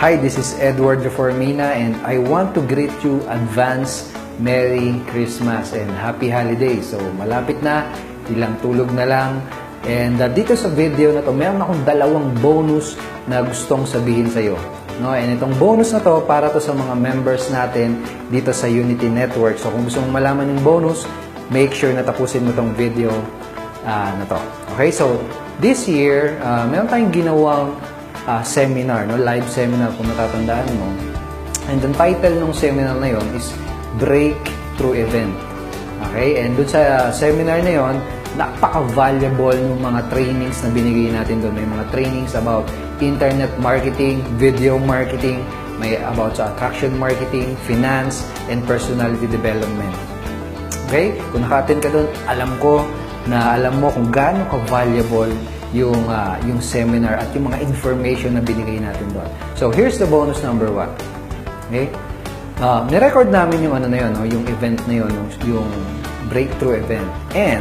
Hi, this is Edward Reformina and I want to greet you advance Merry Christmas and Happy Holidays. So, malapit na, ilang tulog na lang. And dito sa video na to, meron akong dalawang bonus na gustong sabihin sa iyo. No? And itong bonus na to, para to sa mga members natin dito sa Unity Network. So, kung gusto mong malaman yung bonus, make sure na tapusin mo tong video na to. Okay, so, this year, meron tayong ginawang seminar, no? Live seminar kung natatandaan mo. And the title ng seminar na yon is Breakthrough Event. Okay? And dun sa seminar na yon, napaka-valuable ng mga trainings na binigay natin doon. May mga trainings about internet marketing, video marketing, may about sa attraction marketing, finance, and personality development. Okay? Kung naka-attend ka doon, alam mo kung gaano ka-valuable yung seminar at yung mga information na binigay natin doon. So, here's the bonus number 1. Okay? Nirecord namin yung ano na yun, no? Yung event na yun, yung breakthrough event. And,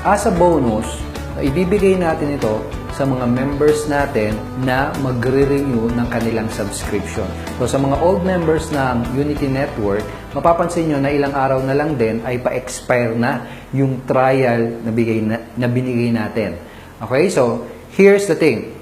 as a bonus, ibibigay natin ito sa mga members natin na magre-renew ng kanilang subscription. So, sa mga old members ng Unity Network, mapapansin nyo na ilang araw na lang din ay pa-expire na yung trial na binigay natin. Okay, so here's the thing.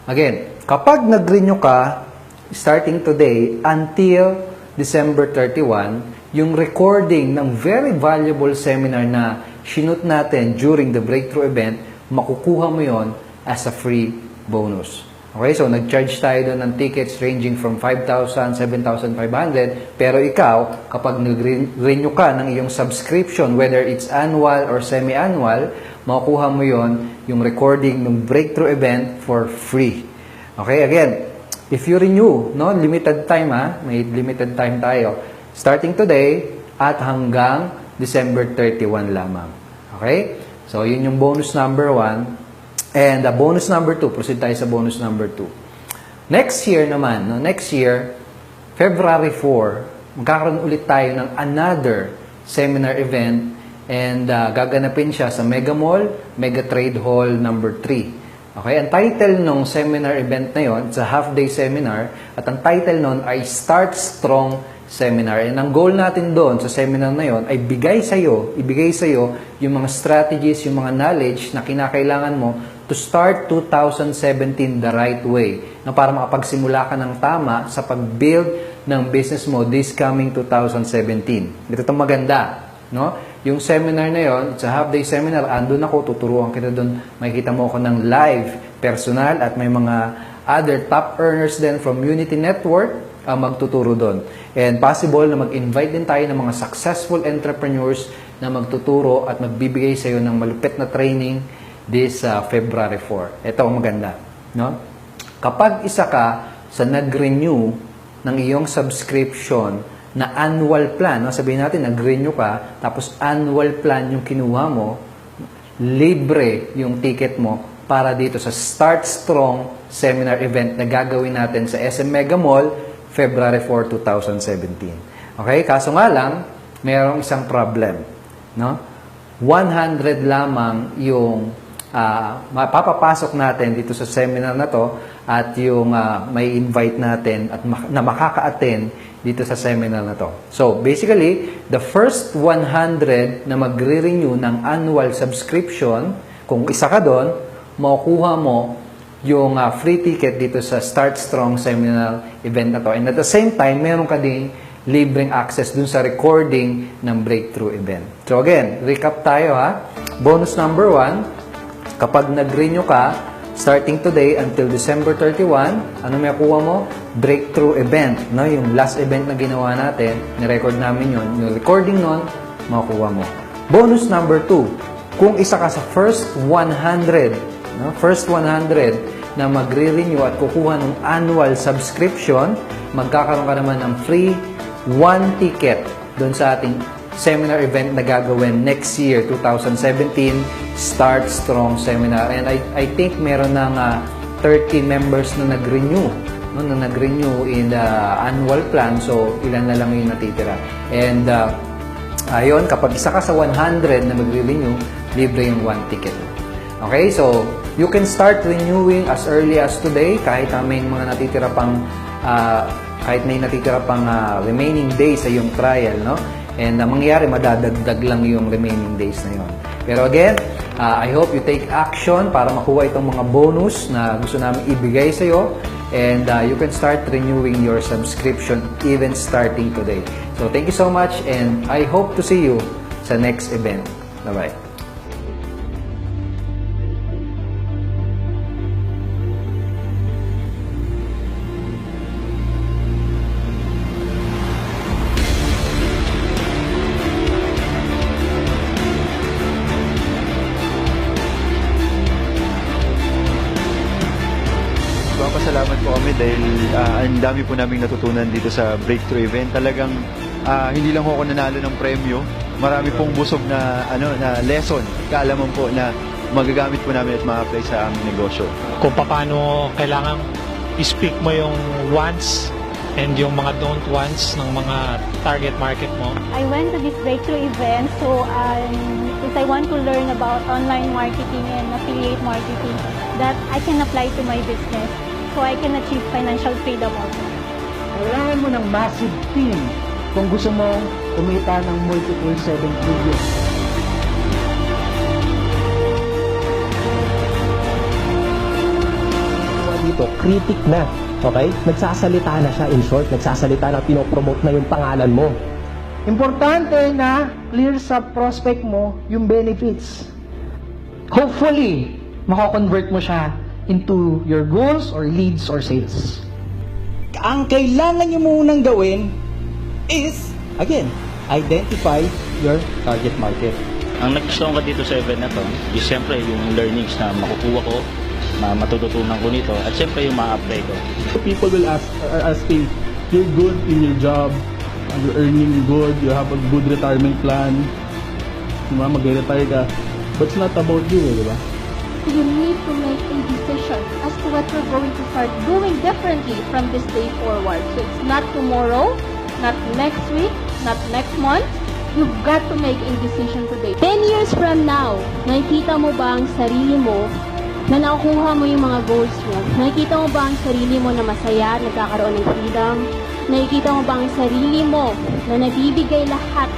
Again, kapag nag-renew ka starting today until December 31, yung recording ng very valuable seminar na sinut natin during the breakthrough event, makukuha mo yon as a free bonus. Okay, so nag-charge tayo doon ng tickets ranging from 5,000, 7,500, pero ikaw, kapag nag-renew ka ng iyong subscription, whether it's annual or semi-annual, makukuha mo yon yung recording ng breakthrough event for free. Okay, again, if you renew, no, limited time may limited time tayo. Starting today at hanggang December 31 lamang. Okay? So, yun yung bonus number 1. And bonus number 2, proceed tayo sa bonus number 2. Next year naman, no, next year, February 4, magkakaroon ulit tayo ng another seminar event and gaganapin siya sa Mega Mall, Mega Trade Hall number 3. Okay, ang title ng seminar event na yon, it's a half-day seminar, at ang title nun ay Start Strong Seminar. And ang goal natin doon sa seminar na yon ay ibigay sa'yo yung mga strategies, yung mga knowledge na kinakailangan mo to start 2017 the right way, na para makapagsimula ka ng tama sa pag-build ng business mo this coming 2017. Ito itong maganda, no? Yung seminar na yon, it's a half-day seminar, andun ako, tuturuan kita doon, makikita mo ako ng live, personal, at may mga other top earners din from Unity Network magtuturo doon. And possible na mag-invite din tayo ng mga successful entrepreneurs na magtuturo at magbibigay sa iyo ng malupit na training this February 4. Ito ang maganda, no? Kapag isa ka sa nag-renew ng iyong subscription na annual plan, no? Sabihin natin nag-renew ka, tapos annual plan yung kinuha mo, libre yung ticket mo para dito sa Start Strong Seminar event na gagawin natin sa SM Mega Mall February 4, 2017. Okay? Kaso nga lang, mayroong isang problem, no? 100 lamang yung mapapapasok natin dito sa seminar na to at yung may invite natin at na makaka-attend dito sa seminar na to. So, basically, the first 100 na magre-renew ng annual subscription, kung isa ka doon, makukuha mo yung free ticket dito sa Start Strong Seminar event na to. And at the same time, meron ka ding libreng access dun sa recording ng breakthrough event. So again, recap tayo Bonus number 1, kapag nag-renew ka, starting today until December 31, ano may kuha mo? Breakthrough event. No? Yung last event na ginawa natin, ni-record namin yun. Yung recording nun, makukuha mo. Bonus number 2, kung isa ka sa first 100, no? First 100 na magre-renew at kukuha ng annual subscription, magkakaroon ka naman ng free 1 ticket doon sa ating seminar event na gagawin next year, 2017, Start Strong Seminar. And I think meron ng 30 members na nag-renew, no? Na nag-renew in the annual plan. So, ilan na lang yung natitira. And ayun, kapag isa ka sa 100 na magre-renew, libre yung 1 ticket. Okay, so you can start renewing as early as today kahit may mga natitira pang remaining days sa yung trial, no? And mangyayari, madadagdag lang yung remaining days na yon. Pero again, I hope you take action para makuha itong mga bonus na gusto namin ibigay sa iyo. And you can start renewing your subscription even starting today. So thank you so much, and I hope to see you sa next event. Bye-bye. Pasalamat po kami dahil ang dami po naming natutunan dito sa breakthrough event. Talagang hindi lang ako nanalo ng premyo. Marami pong busog na lesson, kaalaman po na magagamit po namin at ma-apply sa aming negosyo. Kung paano kailangan i-speak mo yung wants and yung mga don't wants ng mga target market mo. I went to this breakthrough event, so since I want to learn about online marketing and affiliate marketing, that I can apply to my business, so I can achieve financial freedom also. Kailangan mo ng massive team kung gusto mo kumita ng multiple 7 figures. Dito, critic na. Okay? Nagsasalita na siya, in short. Nagsasalita na, pinopromote na yung pangalan mo. Importante na clear sa prospect mo yung benefits. Hopefully, makakonvert mo siya into your goals or leads or sales. Ang kailangan nyo munang gawin is, again, identify your target market. Ang nagustuhan ko dito sa event na to is siyempre yung learnings na makukuha ko, na matututunan ko nito, at siyempre yung ma-apply ko. People will ask you, you're good in your job, you're earning good, you have a good retirement plan, diba, mag-retire ka. But it's not about you, di ba? You need to make a decision as to what you're going to start doing differently from this day forward. So it's not tomorrow, not next week, not next month. You've got to make a decision today. 10 years from now, nakikita mo ba ang sarili mo na nakukuha mo yung mga goals mo? Nakikita mo ba ang sarili mo na masaya, nagkakaroon ng freedom? Nakikita mo ba ang sarili mo na nabibigay lahat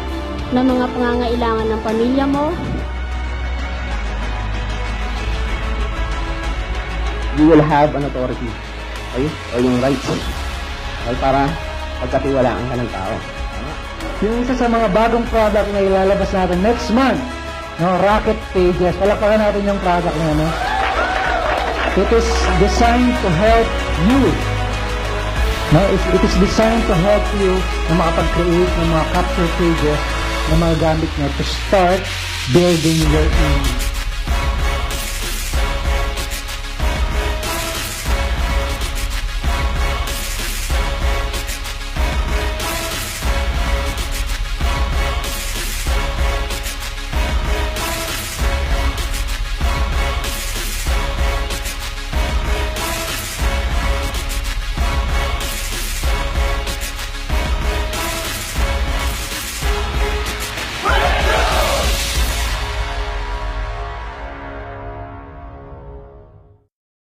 ng mga pangangailangan ng pamilya mo? You will have an authority. Okay? O yung rights. Okay? Para pagkatiwalaan ka ng tao. Yung isa sa mga bagong product na ilalabas natin next month, no, Rocket Pages. Palakpakan natin yung product na no? It is designed to help you. No, it is designed to help you na makapag-create ng mga capture pages na magagamit nyo to start building your own